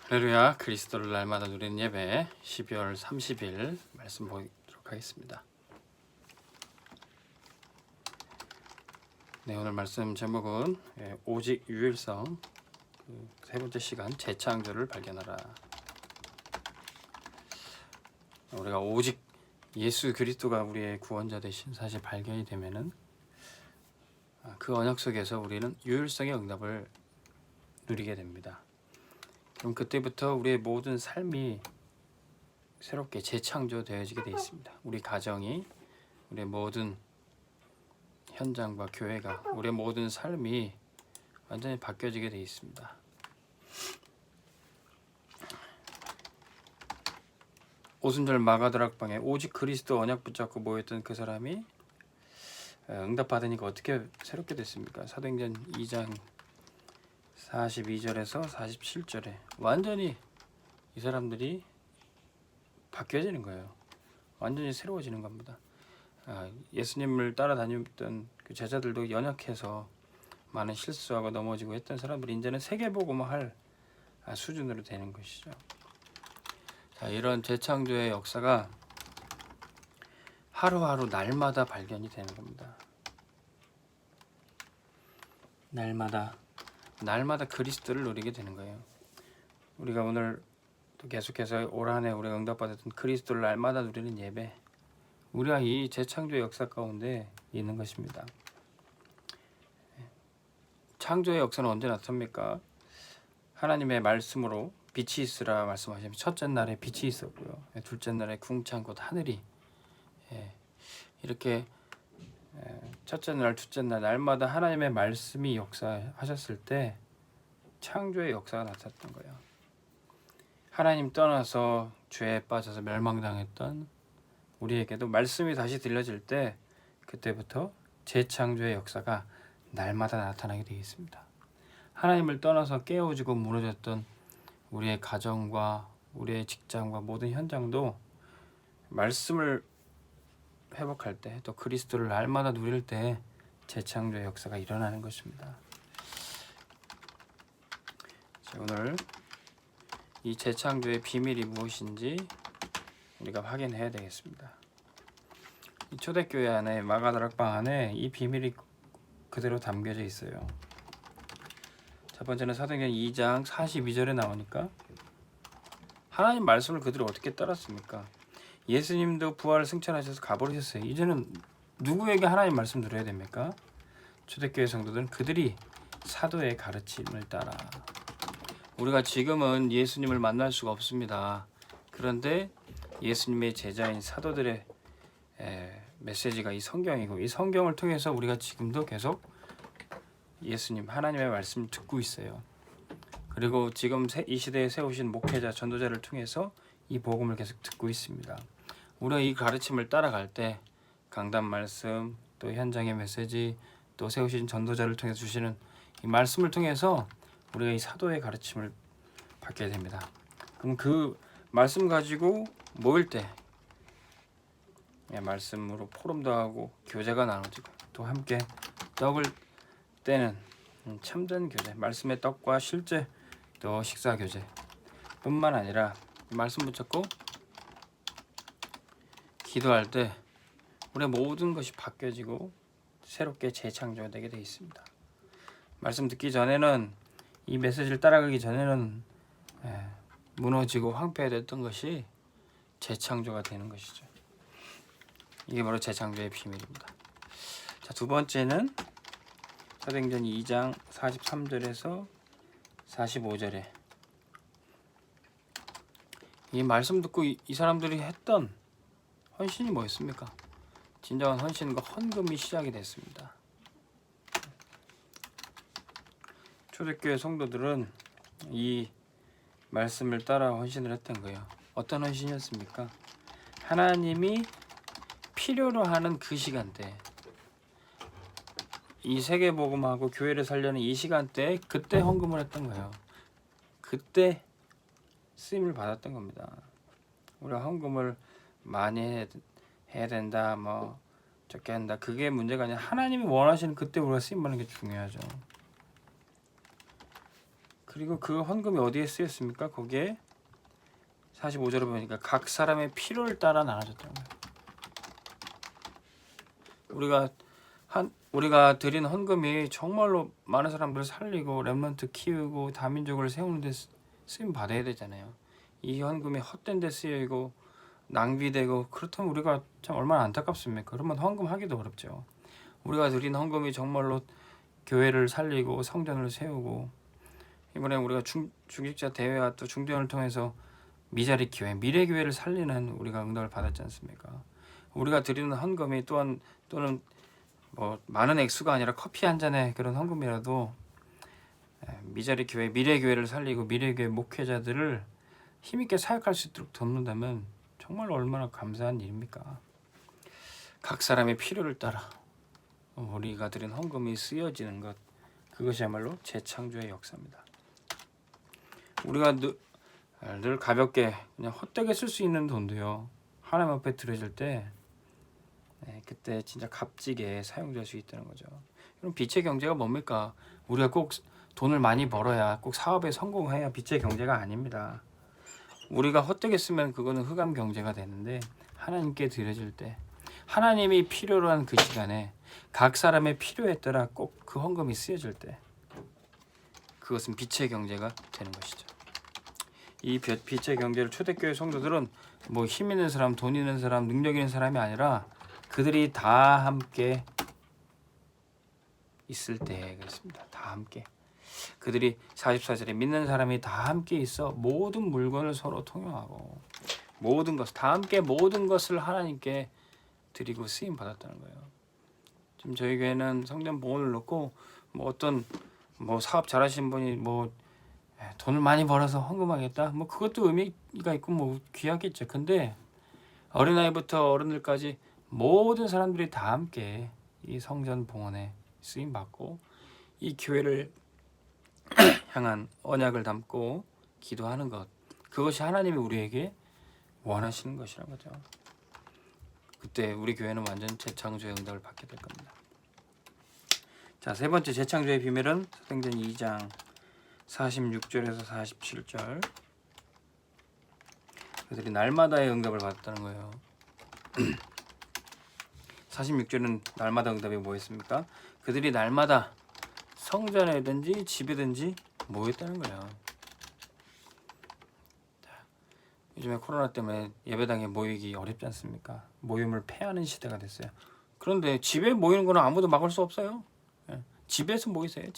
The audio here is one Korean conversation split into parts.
할렐루야. 그리스도를 날마다 누리는 예배 12월 30일 말씀 보도록 하겠습니다. 네, 오늘 말씀 제목은 오직 유일성 세 번째 시간 재창조를 발견하라. 우리가 오직 예수 그리스도가 우리의 구원자 되신 사실 발견이 되면은 그 언약 속에서 우리는 유일성의 응답을 누리게 됩니다. 그럼 그때부터 우리의 모든 삶이 새롭게 재창조되어지게 되어 있습니다. 우리 가정이, 우리의 모든 현장과 교회가, 우리의 모든 삶이 완전히 바뀌어지게 되어 있습니다. 오순절 마가다락방에 오직 그리스도 언약 붙잡고 모였던 그 사람이 응답받으니까 어떻게 새롭게 됐습니까? 사도행전 2장 42절에서 47절에 완전히 이 사람들이 바뀌어지는 거예요. 완전히 새로워지는 겁니다. 예수님을 따라다녔던 그 제자들도 연약해서 많은 실수하고 넘어지고 했던 사람들이 이제는 세계복음을 할 수준으로 되는 것이죠. 자, 이런 재창조의 역사가 하루하루 날마다 발견이 되는 겁니다. 날마다 그리스도를 누리게 되는 거예요. 우리가 오늘 또 계속해서 올 한해 우리가 응답받았던 그리스도를 날마다 누리는 예배, 우리가 이 재창조의 역사 가운데 있는 것입니다. 창조의 역사는 언제 나타납니까? 하나님의 말씀으로 빛이 있으라 말씀하시면 첫째 날에 빛이 있었고요. 둘째 날에 궁창 곧 하늘이 이렇게 첫째 날, 둘째 날 날마다 하나님의 말씀이 역사하셨을 때 창조의 역사가 나타났던 거예요. 하나님 떠나서 죄에 빠져서 멸망당했던 우리에게도 말씀이 다시 들려질 때 그때부터 재창조의 역사가 날마다 나타나게 되어 있습니다. 하나님을 떠나서 깨어지고 무너졌던 우리의 가정과 우리의 직장과 모든 현장도 말씀을 회복할 때, 또 그리스도를 날마다 누릴 때 재창조의 역사가 일어나는 것입니다. 자, 오늘 이 재창조의 비밀이 무엇인지 우리가 확인해야 되겠습니다. 이 초대교회 안에, 마가다락방 안에 이 비밀이 그대로 담겨져 있어요. 첫 번째는 사도행전 2장 42절에 나오니까 하나님 말씀을 그대로 어떻게 따랐습니까? 예수님도 부활을 승천하셔서 가버리셨어요. 이제는 누구에게 하나님 말씀 들어야 됩니까? 초대교회 성도들은 그들이 사도의 가르침을 따라. 우리가 지금은 예수님을 만날 수가 없습니다. 그런데 예수님의 제자인 사도들의 메시지가 이 성경이고, 이 성경을 통해서 우리가 지금도 계속 예수님 하나님의 말씀을 듣고 있어요. 그리고 지금 이 시대에 세우신 목회자 전도자를 통해서 이 복음을 계속 듣고 있습니다. 우리가 이 가르침을 따라갈 때 강단 말씀, 또 현장의 메시지, 또 세우신 전도자를 통해서 주시는 이 말씀을 통해서 우리가 이 사도의 가르침을 받게 됩니다. 그럼 그 말씀 가지고 모일 때 말씀으로 포럼도 하고 교제가 나눠지고 또 함께 떡을 떼는 참된 교제, 말씀의 떡과 실제 또 식사 교제 뿐만 아니라 말씀 붙잡고 기도할 때 우리의 모든 것이 바뀌어지고 새롭게 재창조되게 되어 있습니다. 말씀 듣기 전에는, 이 메시지를 따라가기 전에는 무너지고 황폐됐던 것이 재창조가 되는 것이죠. 이게 바로 재창조의 비밀입니다. 자, 두 번째는 사도행전 2장 43절에서 45절에 이 말씀 듣고 이 사람들이 했던 헌신이 뭐였습니까? 진정한 헌신과 헌금이 시작이 됐습니다. 초대교회 성도들은 이 말씀을 따라 헌신을 했던 거예요. 어떤 헌신이었습니까? 하나님이 필요로 하는 그 시간대, 이 세계복음하고 교회를 살려는 이 시간대에 그때 헌금을 했던 거예요. 그때 쓰임을 받았던 겁니다. 우리가 헌금을 많이 해야 된다, 뭐 적게 한다, 그게 문제가 아니라 하나님이 원하시는 그때 우리가 쓰임 받는 게 중요하죠. 그리고 그 헌금이 어디에 쓰였습니까? 거기에 45절에 보니까 각 사람의 필요를 따라 나눠줬다는 거예요. 우리가 드린 헌금이 정말로 많은 사람들을 살리고 렘넌트 키우고 다민족을 세우는 데 쓰임 받아야 되잖아요. 이 헌금이 헛된 데 쓰이고 낭비되고 그렇다면 우리가 참 얼마나 안타깝습니까? 그러면 헌금하기도 어렵죠. 우리가 드린 헌금이 정말로 교회를 살리고 성전을 세우고 이번에 우리가 중직자 대회와 또 중대원을 통해서 미자리 교회, 미래 교회를 살리는 우리가 응답을 받았지 않습니까? 우리가 드리는 헌금이 또는 뭐 많은 액수가 아니라 커피 한 잔의 그런 헌금이라도 미자리 교회, 미래 교회를 살리고 미래 교회 목회자들을 힘있게 사역할 수 있도록 돕는다면 정말 얼마나 감사한 일입니까? 각 사람의 필요를 따라 우리가 드린 헌금이 쓰여지는 것, 그것이야말로 재창조의 역사입니다. 우리가 늘 가볍게 그냥 헛되게 쓸 수 있는 돈도요, 하나님 앞에 드려질 때 그때 진짜 값지게 사용될 수 있다는 거죠. 그럼 빛의 경제가 뭡니까? 우리가 꼭 돈을 많이 벌어야, 꼭 사업에 성공해야 빛의 경제가 아닙니다. 우리가 헛되게 쓰면 그거는 흑암 경제가 되는데, 하나님께 드려질 때 하나님이 필요로 한 그 시간에 각 사람의 필요에 따라 꼭 그 헌금이 쓰여질 때 그것은 빛의 경제가 되는 것이죠. 이 빛의 경제를 초대교회 성도들은 뭐 힘 있는 사람, 돈 있는 사람, 능력 있는 사람이 아니라 그들이 다 함께 있을 때 그렇습니다. 다 함께. 그들이 44절에 믿는 사람이 다 함께 있어 모든 물건을 서로 통용하고 모든 것, 다 함께 모든 것을 하나님께 드리고 쓰임 받았다는 거예요. 지금 저희 교회는 성전 봉헌을 넣고 뭐 어떤 뭐 사업 잘하신 분이 뭐 돈을 많이 벌어서 헌금하겠다, 뭐 그것도 의미가 있고 뭐 귀하겠죠. 근데 어린아이부터 어른들까지 모든 사람들이 다 함께 이 성전 봉헌에 쓰임 받고 이 교회를 향한 언약을 담고 기도하는 것, 그것이 하나님이 우리에게 원하시는 것이란 거죠. 그때 우리 교회는 완전 재창조의 응답을 받게 될 겁니다. 자, 세 번째 재창조의 비밀은 사도행전 2장 46절에서 47절. 그들이 날마다의 응답을 받았다는 거예요. 46절은 날마다 응답이 뭐였습니까? 그들이 날마다 성전에든지 집에든지 모였다는 거예요. 요즘에 코로나 때문에 예배당에 모이기 어렵지 않습니까? 모임을 폐하는 시대가 됐어요. 그런데 집에 모이는 거는 아무도 막을 수 없어요. 집에서 모이세요.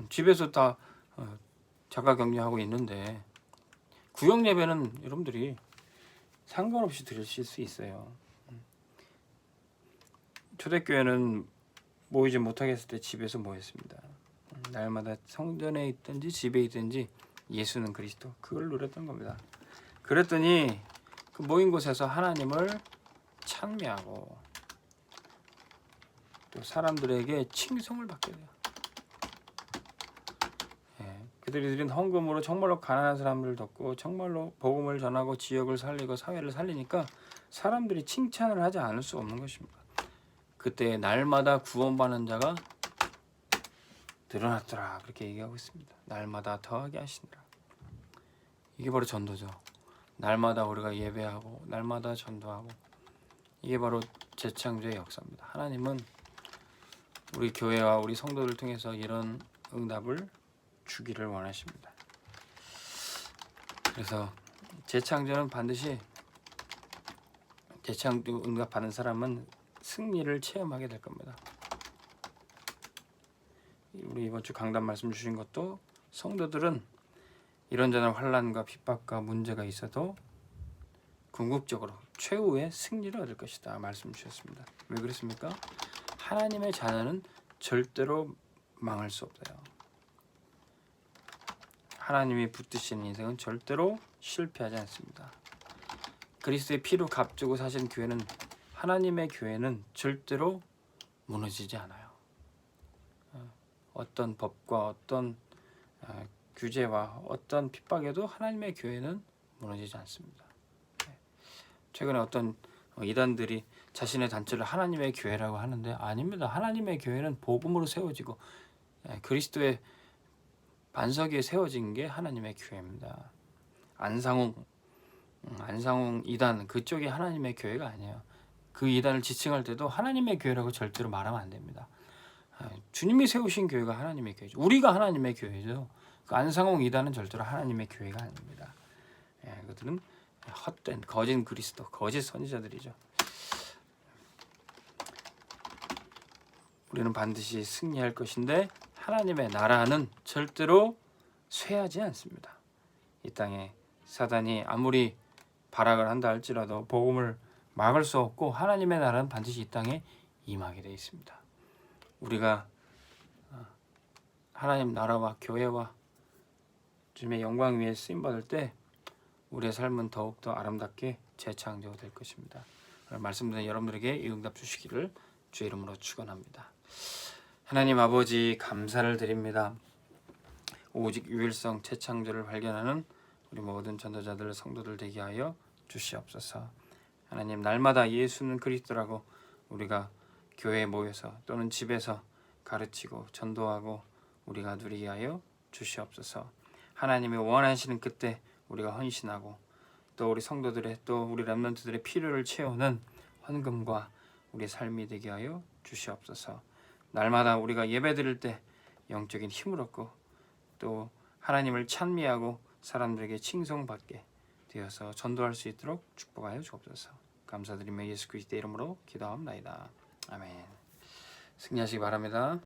집에서 다 자가격리하고 있는데 구역 예배는 여러분들이 상관없이 드리실 수 있어요. 초대교회는 모이지 못하겠을 때 집에서 모였습니다. 날마다 성전에 있든지 집에 있든지 예수는 그리스도, 그걸 누렸던 겁니다. 그랬더니 그 모인 곳에서 하나님을 찬미하고 또 사람들에게 칭송을 받게 돼요. 그들이 드린 헌금으로 정말로 가난한 사람들을 돕고 정말로 복음을 전하고 지역을 살리고 사회를 살리니까 사람들이 칭찬을 하지 않을 수 없는 것입니다. 그때 날마다 구원받는 자가 늘어났더라, 그렇게 얘기하고 있습니다. 날마다 더하게 하시니라. 이게 바로 전도죠. 날마다 우리가 예배하고 날마다 전도하고, 이게 바로 재창조의 역사입니다. 하나님은 우리 교회와 우리 성도를 통해서 이런 응답을 주기를 원하십니다. 그래서 재창조는 반드시, 재창조 응답 받는 사람은 승리를 체험하게 될 겁니다. 우리 이번 주 강단 말씀 주신 것도 성도들은 이런저런 환난과 핍박과 문제가 있어도 궁극적으로 최후의 승리를 얻을 것이다 말씀 주셨습니다. 왜 그렇습니까? 하나님의 자녀는 절대로 망할 수 없어요. 하나님이 붙드시는 인생은 절대로 실패하지 않습니다. 그리스도의 피로 값주고 사신 교회는, 하나님의 교회는 절대로 무너지지 않아요. 어떤 법과 어떤 규제와 어떤 핍박에도 하나님의 교회는 무너지지 않습니다. 최근에 어떤 이단들이 자신의 단체를 하나님의 교회라고 하는데 아닙니다. 하나님의 교회는 복음으로 세워지고 그리스도의 반석 위에 세워진 게 하나님의 교회입니다. 안상홍 이단 그쪽이 하나님의 교회가 아니에요. 그 이단을 지칭할 때도 하나님의 교회라고 절대로 말하면 안 됩니다. 주님이 세우신 교회가 하나님의 교회죠. 우리가 하나님의 교회죠. 그 안상홍 이단은 절대로 하나님의 교회가 아닙니다. 그들은 헛된 거짓 그리스도, 거짓 선지자들이죠. 우리는 반드시 승리할 것인데 하나님의 나라는 절대로 쇠하지 않습니다. 이 땅에 사단이 아무리 발악을 한다 할지라도 복음을 막을 수 없고 하나님의 나라는 반드시 이 땅에 임하게 되어 있습니다. 우리가 하나님 나라와 교회와 주님의 영광 위에 쓰임 받을 때 우리의 삶은 더욱더 아름답게 재창조될 것입니다. 오늘 말씀드린 여러분들에게 응답 주시기를 주의 이름으로 축원합니다. 하나님 아버지 감사를 드립니다. 오직 유일성 재창조를 발견하는 우리 모든 전도자들 성도들 되게 하여 주시옵소서. 하나님 날마다 예수는 그리스도라고 우리가 교회에 모여서 또는 집에서 가르치고 전도하고 우리가 누리게 하여 주시옵소서. 하나님이 원하시는 그때 우리가 헌신하고 또 우리 성도들의 또 우리 렘넌트들의 필요를 채우는 헌금과 우리 삶이 되게 하여 주시옵소서. 날마다 우리가 예배드릴 때 영적인 힘을 얻고 또 하나님을 찬미하고 사람들에게 칭송받게 되어서 전도할 수 있도록 축복하여 주옵소서. 감사드리며 예수 그리스도의 이름으로 기도합니다. 아멘. 승리하시기 바랍니다.